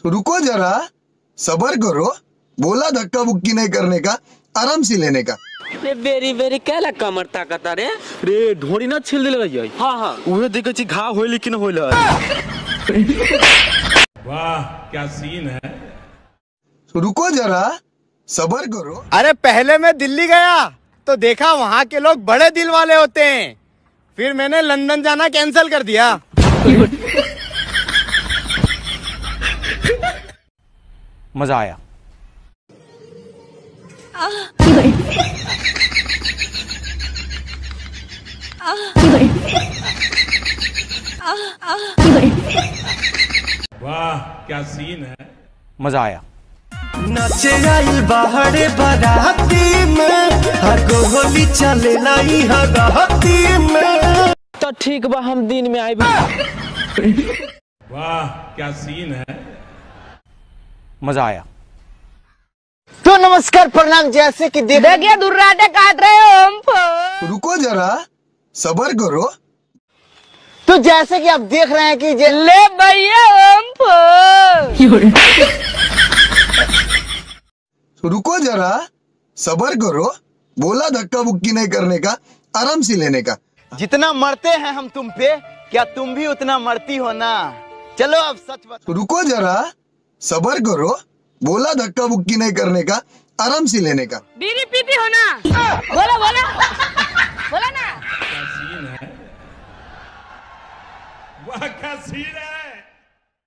रुको जरा, सबर करो। बोला धक्का बुक्की नहीं करने का, आराम से लेने का। रे बेरी बेरी कैला कमर ताकत रे रे ढोड़ी ना छिल दिल रही। हाँ हाँ उहे देखे छी घाव होइल कि न होइल। वाह क्या सीन है। रुको जरा, सबर करो। अरे पहले मैं दिल्ली गया तो देखा वहाँ के लोग बड़े दिल वाले होते हैं, फिर मैंने लंदन जाना कैंसिल कर दिया। मजा आया। वाह क्या सीन है। मजा आया। नाचे आई बाहरे बाराती में, हगो होली चले लाई हगाती में। तो ठीक बा, हम दिन में आए। वाह क्या सीन है। मजा आया। तो नमस्कार प्रणाम, जैसे कि देखिए दुर्राटे काट रहे हो। रुको जरा, सबर करो। तो जैसे कि आप देख रहे हैं कि ले भैया रुको जरा, सबर करो। बोला धक्का बुक्की नहीं करने का, आराम से लेने का। जितना मरते हैं हम तुम पे, क्या तुम भी उतना मरती हो ना। चलो अब सच बताओ। रुको जरा, सबर करो। बोला धक्का बुक्की नहीं करने का, आराम से लेने का। बीड़ी पीती हो ना? बोला बोला बोला ना। क्या सीन है। वाह क्या सीन है।